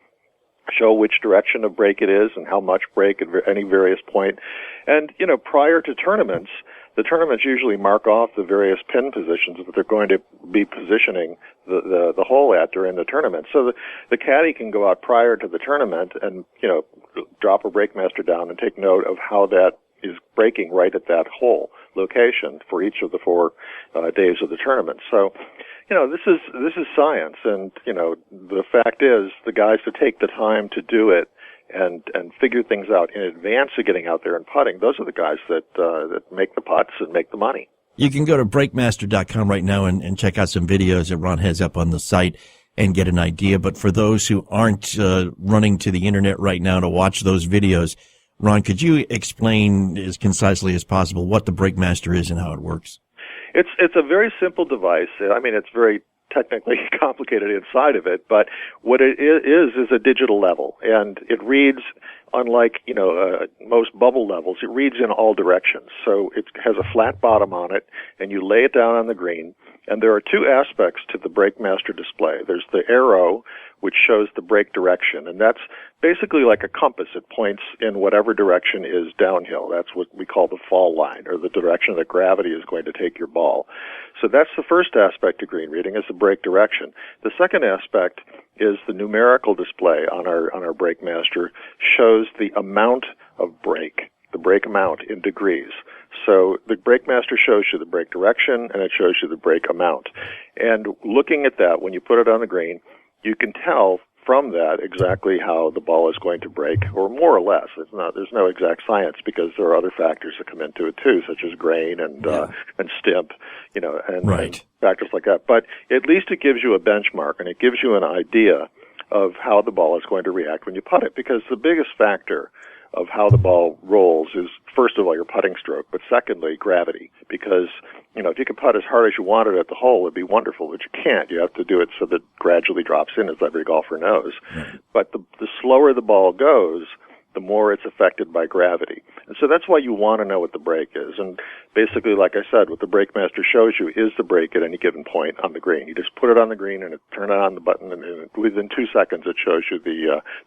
show which direction of break it is and how much break at any various point. And, prior to tournaments, the tournaments usually mark off the various pin positions that they're going to be positioning the hole at during the tournament. So the caddy can go out prior to the tournament and, drop a Breakmaster down and take note of how that is breaking right at that hole location for each of the 4 days of the tournament. So, this is science, and, the fact is, the guys that take the time to do it and figure things out in advance of getting out there and putting, those are the guys that make the putts and make the money. You can go to breakmaster.com right now and check out some videos that Ron has up on the site and get an idea. But for those who aren't running to the internet right now to watch those videos, Ron, could you explain as concisely as possible what the Breakmaster is and how it works? It's a very simple device. I mean, it's very technically complicated inside of it, but what it is a digital level, and it reads, unlike most bubble levels, it reads in all directions. So it has a flat bottom on it, and you lay it down on the green. And there are 2 aspects to the Breakmaster display. There's the arrow, which shows the break direction, and that's basically like a compass. It points in whatever direction is downhill. That's what we call the fall line, or the direction that gravity is going to take your ball. So that's the first aspect of green reading, is the break direction. The second aspect is the numerical display on our Breakmaster, shows the amount of break, the break amount in degrees. So the Breakmaster shows you the break direction, and it shows you the break amount. And looking at that, when you put it on the green, you can tell from that exactly how the ball is going to break, or more or less. There's no exact science, because there are other factors that come into it too, such as grain and stimp, and factors like that. But at least it gives you a benchmark, and it gives you an idea of how the ball is going to react when you putt it, because the biggest factor of how the ball rolls is, first of all, your putting stroke, but secondly, gravity. Because, if you could putt as hard as you wanted at the hole, it'd be wonderful, but you can't. You have to do it so that it gradually drops in, as every golfer knows. But the slower the ball goes, the more it's affected by gravity. And so that's why you want to know what the brake is. And basically, like I said, what the BrakeMaster shows you is the brake at any given point on the green. You just put it on the green and turn it on the button, and within 2 seconds it shows you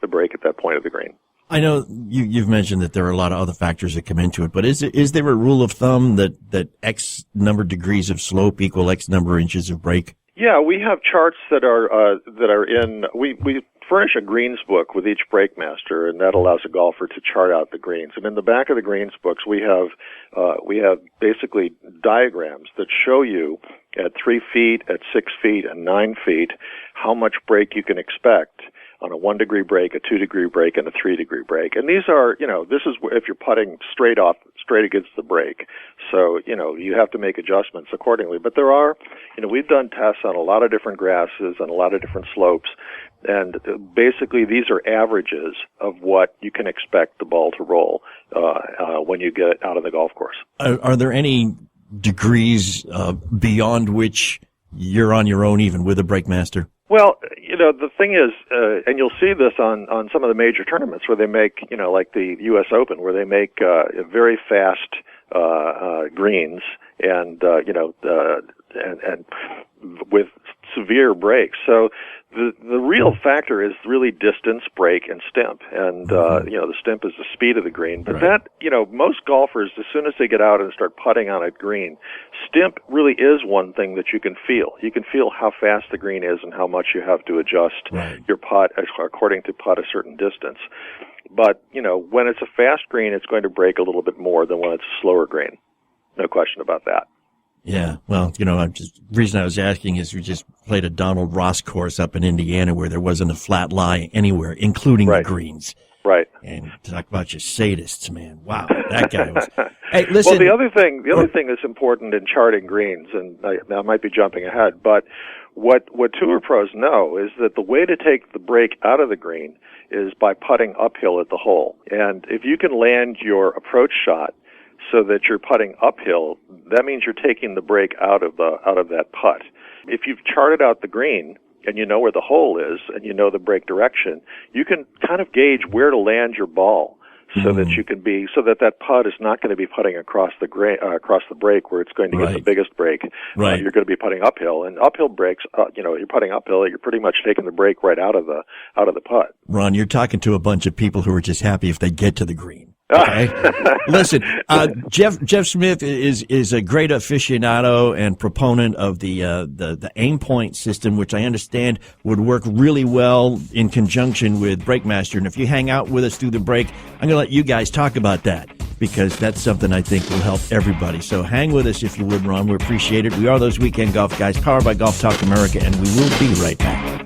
the brake at that point of the green. I know you've mentioned that there are a lot of other factors that come into it, but is there a rule of thumb that X number of degrees of slope equal X number of inches of brake? Yeah, we have charts that are in. We furnish a greens book with each BrakeMaster, and that allows a golfer to chart out the greens. And in the back of the greens books, we have basically diagrams that show you at 3 feet, at 6 feet, and 9 feet how much brake you can expect on a 1 degree break, a 2 degree break, and a 3 degree break. And these are, this is if you're putting straight against the brake. So, you have to make adjustments accordingly. But there are, we've done tests on a lot of different grasses and a lot of different slopes. And basically these are averages of what you can expect the ball to roll, when you get out on the golf course. Are there any degrees, beyond which you're on your own even with a BrakeMaster? Well, the thing is, and you'll see this on some of the major tournaments where they make, like the U.S. Open, where they make very fast greens and and with severe breaks. So the real factor is really distance, break, and stimp. And the stimp is the speed of the green. But that, most golfers, as soon as they get out and start putting on a green, stimp really is one thing that you can feel. You can feel how fast the green is and how much you have to adjust your putt according to putt a certain distance. But, when it's a fast green, it's going to break a little bit more than when it's a slower green. No question about that. Yeah, well, the reason I was asking is we just played a Donald Ross course up in Indiana where there wasn't a flat lie anywhere, including the greens. Right. And talk about your sadists, man. Wow, that guy was. Hey, listen. Well, the other thing that's important in charting greens, and I might be jumping ahead, but what Tour pros know is that the way to take the break out of the green is by putting uphill at the hole. And if you can land your approach shot so that you're putting uphill, that means you're taking the break out of that putt. If you've charted out the green and you know where the hole is and you know the break direction, you can kind of gauge where to land your ball so that you can that putt is not going to be putting across the break where it's going to get the biggest break. Right. You're going to be putting uphill, and uphill breaks, you're putting uphill, you're pretty much taking the break right out of the putt. Ron, you're talking to a bunch of people who are just happy if they get to the green. Okay. Listen, Jeff Smith is a great aficionado and proponent of the Aimpoint system, which I understand would work really well in conjunction with BrakeMaster. And if you hang out with us through the break, I'm going to let you guys talk about that because that's something I think will help everybody. So hang with us if you would, Ron. We appreciate it. We are those Weekend Golf Guys, powered by Golf Talk America, and we will be right back.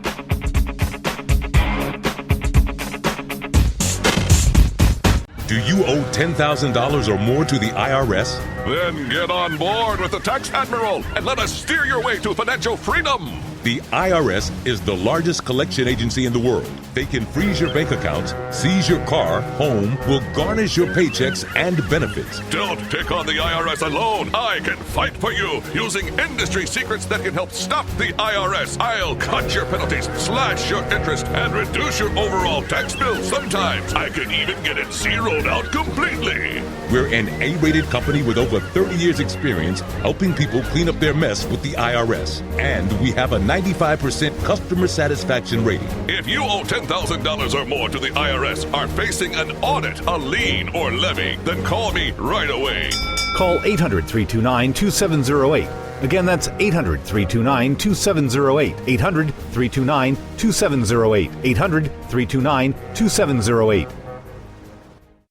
Do you owe $10,000 or more to the IRS? Then get on board with the Tax Admiral and let us steer your way to financial freedom. The IRS is the largest collection agency in the world. They can freeze your bank accounts, seize your car, home, will garnish your paychecks and benefits. Don't take on the IRS alone. I can fight for you using industry secrets that can help stop the IRS. I'll cut your penalties, slash your interest, and reduce your overall tax bill. Sometimes I can even get it zeroed out completely. We're an A-rated company with over 30 years experience helping people clean up their mess with the IRS. And we have a 95% customer satisfaction rating. If you owe $10,000 or more to the IRS, are facing an audit, a lien, or levy, then call me right away. Call 800-329-2708. Again, that's 800-329-2708. 800-329-2708. 800-329-2708.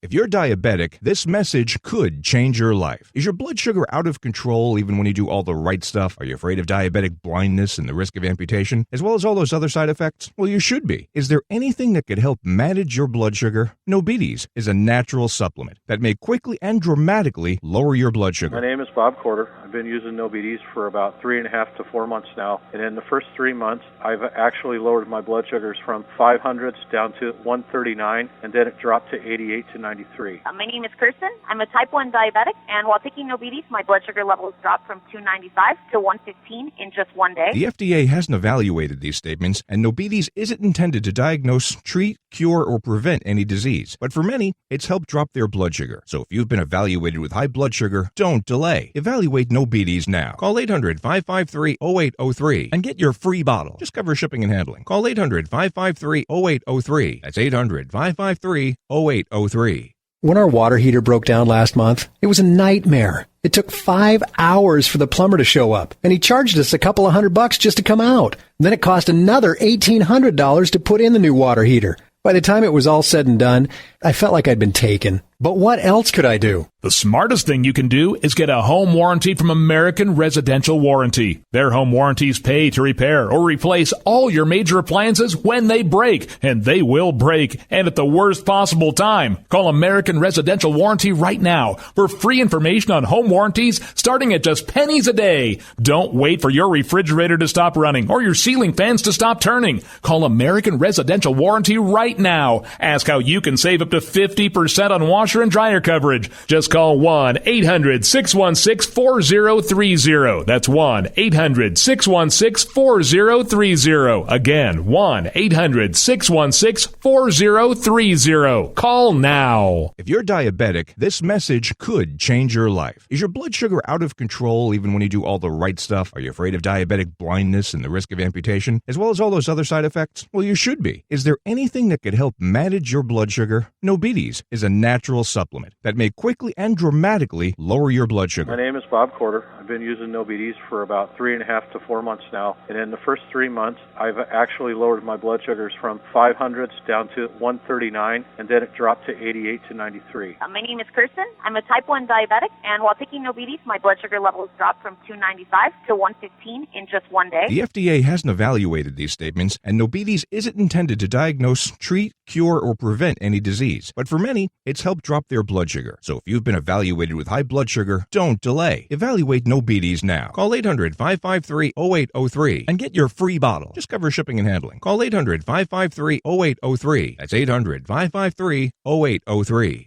If you're diabetic, this message could change your life. Is your blood sugar out of control even when you do all the right stuff? Are you afraid of diabetic blindness and the risk of amputation, as well as all those other side effects? Well, you should be. Is there anything that could help manage your blood sugar? Nobetes is a natural supplement that may quickly and dramatically lower your blood sugar. My name is Bob Corder. I've been using Nobetes for about 3.5 to 4 months now. And in the first 3 months, I've actually lowered my blood sugars from 500s down to 139, and then it dropped to 88 to 90. 93. My name is Kirsten. I'm a type 1 diabetic, and while taking Nobides, my blood sugar levels dropped from 295 to 115 in just one day. The FDA hasn't evaluated these statements, and Nobides isn't intended to diagnose, treat, cure, or prevent any disease. But for many, it's helped drop their blood sugar. So if you've been evaluated with high blood sugar, don't delay. Evaluate Nobides now. Call 800-553-0803 and get your free bottle. Just cover shipping and handling. Call 800-553-0803. That's 800-553-0803. When our water heater broke down last month, it was a nightmare. It took 5 hours for the plumber to show up, and he charged us a couple of $100 just to come out. Then it cost another $1,800 to put in the new water heater. By the time it was all said and done, I felt like I'd been taken. But what else could I do? The smartest thing you can do is get a home warranty from American Residential Warranty. Their home warranties pay to repair or replace all your major appliances when they break, and they will break, and at the worst possible time. Call American Residential Warranty right now for free information on home warranties starting at just pennies a day. Don't wait for your refrigerator to stop running or your ceiling fans to stop turning. Call American Residential Warranty right now. Ask how you can save up to 50% on washer and dryer coverage. Just call 1-800-616-4030. That's 1-800-616-4030. Again, 1-800-616-4030. Call now. If you're diabetic, this message could change your life. Is your blood sugar out of control even when you do all the right stuff? Are you afraid of diabetic blindness and the risk of amputation, as well as all those other side effects? Well, you should be. Is there anything that could help manage your blood sugar? Nobides is a natural supplement that may quickly and dramatically lower your blood sugar. My name is Bob Corder. I've been using Nobides for about 3.5 to 4 months now, and in the first 3 months, I've actually lowered my blood sugars from 500s down to 139, and then it dropped to 88 to 93. My name is Kirsten. I'm a type 1 diabetic, and while taking Nobides, my blood sugar levels dropped from 295 to 115 in just one day. The FDA hasn't evaluated these statements, and Nobides isn't intended to diagnose, treat, cure, or prevent any disease. But for many, it's helped drop their blood sugar. So if you've been evaluated with high blood sugar, don't delay. Evaluate Nobides now. Call 800-553-0803 and get your free bottle. Just cover shipping and handling. Call 800-553-0803. That's 800-553-0803.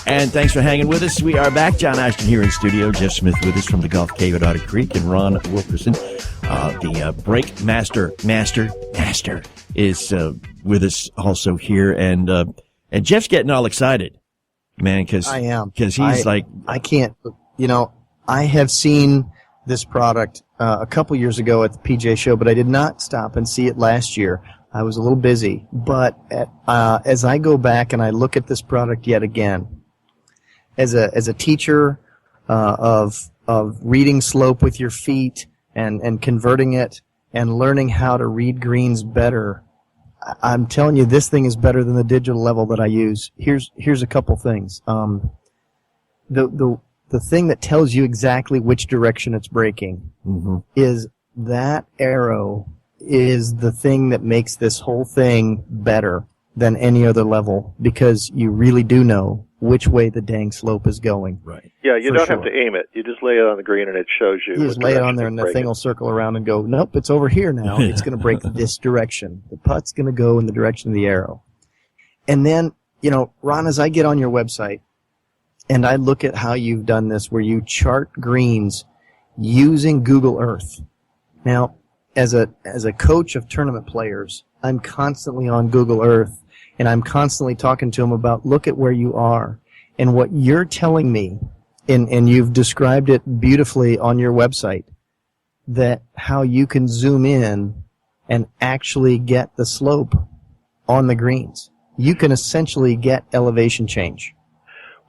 And thanks for hanging with us. We are back. John Ashton here in studio. Jeff Smith with us from the Gulf Cave at Otter Creek. And Ron Wilkerson, the Brake Master is with us also here. And Jeff's getting all excited, man, because I am. Because he's I can't, I have seen this product a couple years ago at the PJ show, but I did not stop and see it last year. I was a little busy. But as I go back and I look at this product yet again, as a teacher of reading slope with your feet and converting it and learning how to read greens better, I'm telling you, this thing is better than the digital level that I use. Here's a couple things. The thing that tells you exactly which direction it's braking is that arrow is the thing that makes this whole thing better than any other level, because you really do know which way the dang slope is going. Right. Yeah, you don't have to aim it. You just lay it on the green and it shows you. You just lay it on there and the thing will circle around and go, nope, it's over here now. It's going to brake this direction. The putt's going to go in the direction of the arrow. And then, Ron, as I get on your website and I look at how you've done this, where you chart greens using Google Earth. Now, as a coach of tournament players, I'm constantly on Google Earth, and I'm constantly talking to them about, look at where you are. And what you're telling me, and you've described it beautifully on your website, that how you can zoom in and actually get the slope on the greens. You can essentially get elevation change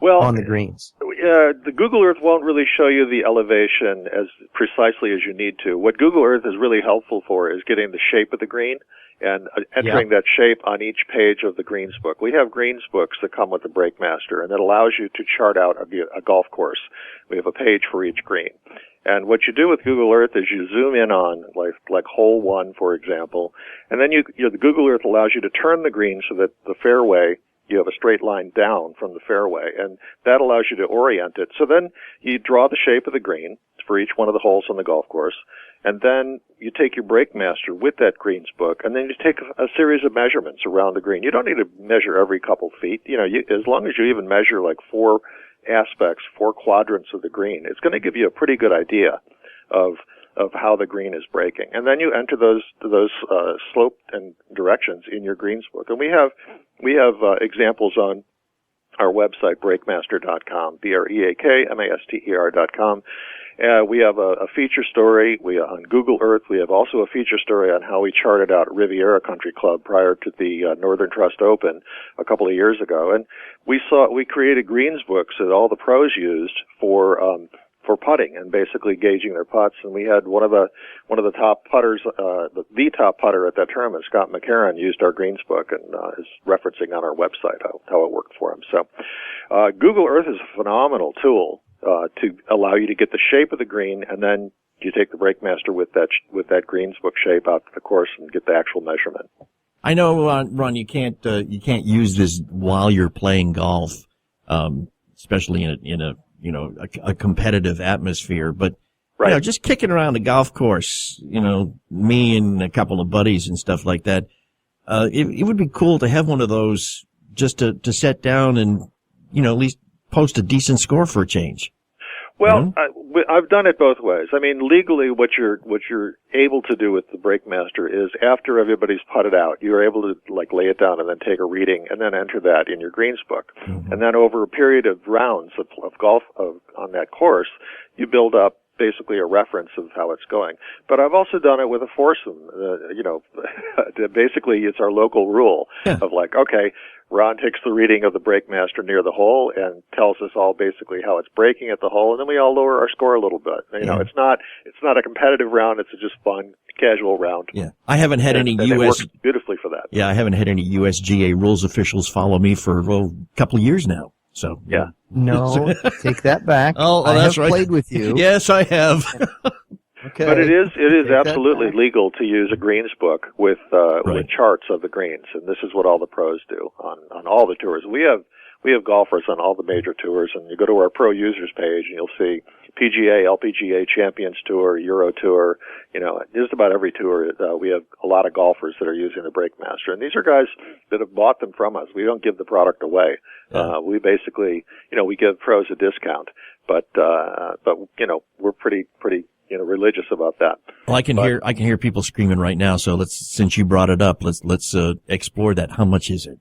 on the greens. The Google Earth won't really show you the elevation as precisely as you need to. What Google Earth is really helpful for is getting the shape of the green and entering that shape on each page of the greens book. We have greens books that come with the Brake Master, and that allows you to chart out a golf course. We have a page for each green. And what you do with Google Earth is you zoom in on, like hole 1, for example, and then the Google Earth allows you to turn the green so that the fairway You have a straight line down from the fairway, and that allows you to orient it. So then you draw the shape of the green for each one of the holes on the golf course, and then you take your Breakmaster with that greens book, and then you take a series of measurements around the green. You don't need to measure every couple feet. As long as you even measure like 4 aspects, 4 quadrants of the green, it's going to give you a pretty good idea of how the green is breaking. And then you enter those slope and directions in your greens book. And we have examples on our website, breakmaster.com, BREAKMASTER.com. We have a feature story on Google Earth. We have also a feature story on how we charted out Riviera Country Club prior to the Northern Trust Open a couple of years ago. And we created greens books that all the pros used for putting and basically gauging their putts. And we had one of the top putters, the top putter at that tournament, Scott McCarron, used our greens book and is referencing on our website how it worked for him. So Google Earth is a phenomenal tool to allow you to get the shape of the green, and then you take the Breakmaster with that greens book shape out to the course and get the actual measurement. I know, Ron, you can't use this while you're playing golf, especially in a competitive atmosphere, but right. Just kicking around the golf course, me and a couple of buddies and stuff like that. It would be cool to have one of those just to set down and, at least post a decent score for a change. Well, I've done it both ways. I mean, legally, what you're able to do with the Breakmaster is after everybody's putted out, you're able to lay it down and then take a reading and then enter that in your greens book. Mm-hmm. And then over a period of rounds of golf on that course, you build up basically a reference of how it's going. But I've also done it with a foursome. Basically, it's our local rule of okay, Ron takes the reading of the Breakmaster near the hole and tells us all basically how it's breaking at the hole, and then we all lower our score a little bit. It's not a competitive round; it's a just fun, casual round. Yeah, I haven't had any it works beautifully for that. Yeah, I haven't had any USGA rules officials follow me for a couple of years now. So yeah, no, take that back. That's right. I have played with you. Yes, I have. Okay. But it is absolutely legal to use a greens book with charts of the greens, and this is what all the pros do on all the tours. We have golfers on all the major tours, and you go to our pro users page and you'll see PGA, LPGA, Champions Tour, Euro Tour, just about every tour. We have a lot of golfers that are using the Breakmaster, and these are guys that have bought them from us. We don't give the product away. Yeah. We basically, we give pros a discount, but we're pretty religious about that. Well, I can hear people screaming right now. So since you brought it up, let's explore that. How much is it?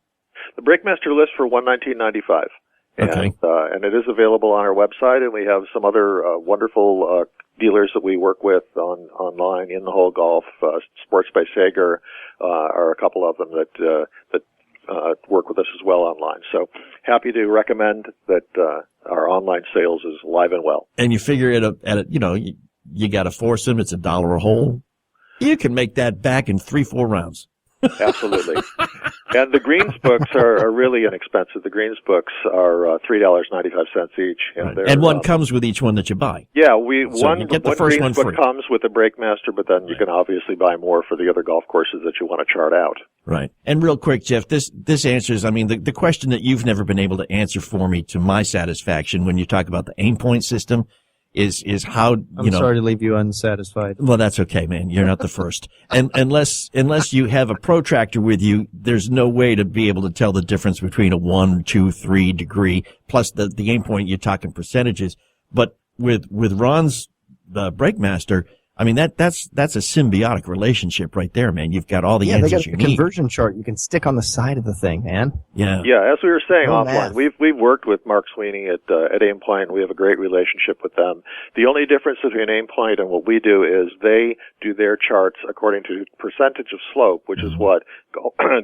The Breakmaster list for $119.95. Okay. And it is available on our website, and we have some other wonderful dealers that we work with online in the whole golf. Sports by Sager are a couple of them that work with us as well online. So happy to recommend that our online sales is alive and well. And you figure you got a foursome, it's $1 a hole. You can make that back in 3-4 rounds. Absolutely. And the greens books are really inexpensive. The greens books are $3.95 each. And one comes with each one that you buy. Yeah, you get the first greens one book free. comes with the Breakmaster, but then you can obviously buy more for the other golf courses that you want to chart out. Right. And real quick, Jeff, this answers, the question that you've never been able to answer for me to my satisfaction when you talk about the aim point system is how, I'm sorry to leave you unsatisfied. Well, that's okay, man. You're not the first. And unless you have a protractor with you, there's no way to be able to tell the difference between a 1, 2, 3 degree plus the aim point. You're talking percentages. But with Ron's Breakmaster, that's a symbiotic relationship right there, man. You've got all the answers they got you a need. Conversion chart you can stick on the side of the thing, man. Yeah. Yeah, as we were saying offline, math. we've worked with Mark Sweeney at Aimpoint. We have a great relationship with them. The only difference between Aimpoint and what we do is they do their charts according to percentage of slope, which is what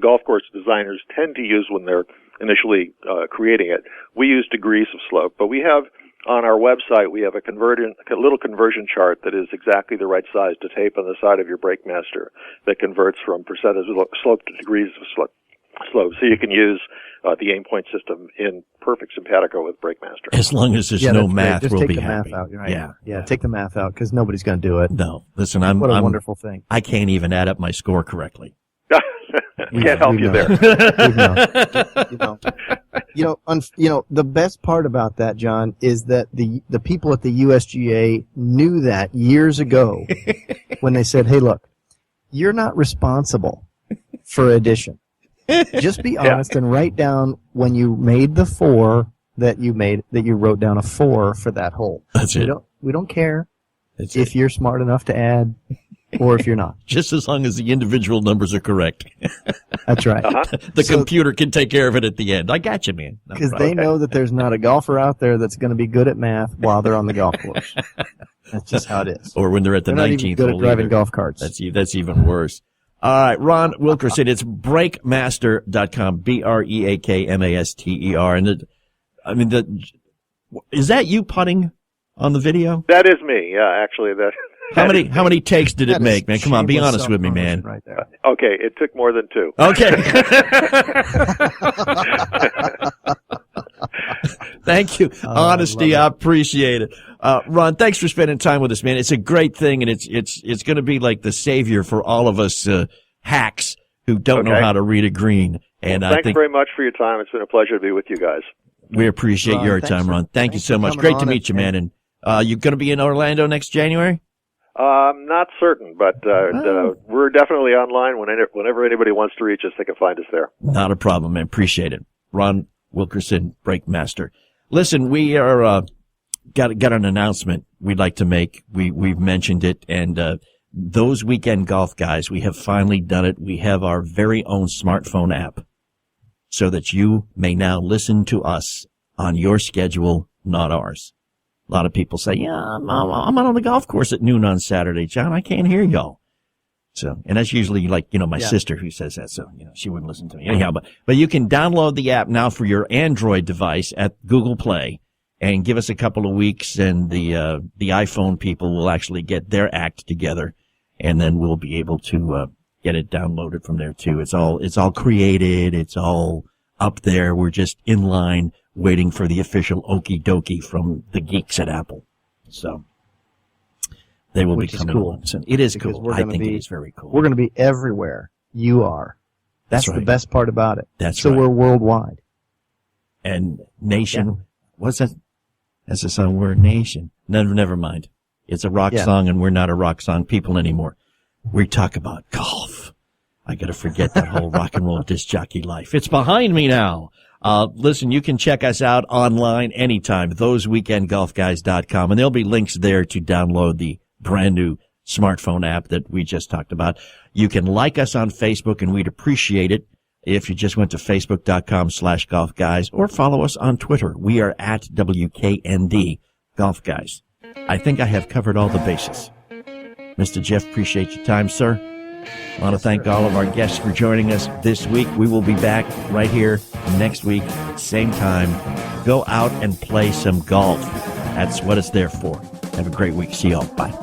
golf course designers tend to use when they're initially creating it. We use degrees of slope, but we have on our website, we have a little conversion chart that is exactly the right size to tape on the side of your Breakmaster that converts from percentage of slope to degrees of slope. So you can use the aim point system in perfect simpatico with Breakmaster. As long as there's no math, Just we'll take be the happy. math out. Right? Yeah, take the math out because nobody's going to do it. No, listen, What a wonderful thing. I can't even add up my score correctly. Can't help you there. The best part about that, John, is that the people at the USGA knew that years ago when they said, "Hey, look, you're not responsible for addition. Just be honest and write down when you made the 4 that you wrote down a 4 for that hole. That's it. We don't care if you're smart enough to add or if you're not. Just as long as the individual numbers are correct. That's right. The computer can take care of it at the end. I got you, man. Because they know that there's not a golfer out there that's going to be good at math while they're on the golf course. That's just how it is. Or when they're at the 19th hole. They're not even good at driving golf carts. That's even worse. All right, Ron Wilkerson. It's breakmaster.com, BREAKMASTER. And is that you putting on the video? That is me. Yeah, actually, that. How many takes did it make, man? Come on, be honest with me, man. Right there. Okay, it took more than 2. Okay. Thank you. Honesty, I appreciate it. Ron, thanks for spending time with us, man. It's a great thing, and it's going to be like the savior for all of us hacks who don't know how to read a green. And thanks very much for your time. It's been a pleasure to be with you guys. We appreciate your time, Ron. Thank you so much. Great to meet you, man. And you're going to be in Orlando next January? Not certain, but we're definitely online. Whenever anybody wants to reach us, they can find us there. Not a problem, man. Appreciate it. Ron Wilkerson, Breakmaster. Listen, we are got an announcement we'd like to make. We've mentioned it, and those weekend golf guys, we have finally done it. We have our very own smartphone app, so that you may now listen to us on your schedule, not ours. A lot of people say, yeah, I'm out on the golf course at noon on Saturday, John. I can't hear y'all. So, and that's usually my sister who says that. So, she wouldn't listen to me anyhow, but you can download the app now for your Android device at Google Play and give us a couple of weeks, and the iPhone people will actually get their act together, and then we'll be able to, get it downloaded from there too. It's all created. It's all up there. We're just in line waiting for the official okie dokie from the geeks at Apple. So they will be coming along soon. It is cool. I think it is very cool. We're going to be everywhere you are. That's right. The best part about it. That's so right. We're worldwide. And nation, what's that? That's a song. We're a nation. Never mind. It's a rock song, and we're not a rock song people anymore. We talk about golf. I got to forget that whole rock and roll disc jockey life. It's behind me now. Listen, you can check us out online anytime, thoseweekendgolfguys.com, and there'll be links there to download the brand new smartphone app that we just talked about. You can like us on Facebook, and we'd appreciate it if you just went to facebook.com/golfguys, or follow us on Twitter. We are at WKND Golf Guys. I think I have covered all the bases. Mr. Jeff, appreciate your time, sir. I want to thank all of our guests for joining us this week. We will be back right here next week, same time. Go out and play some golf. That's what it's there for. Have a great week. See y'all. Bye.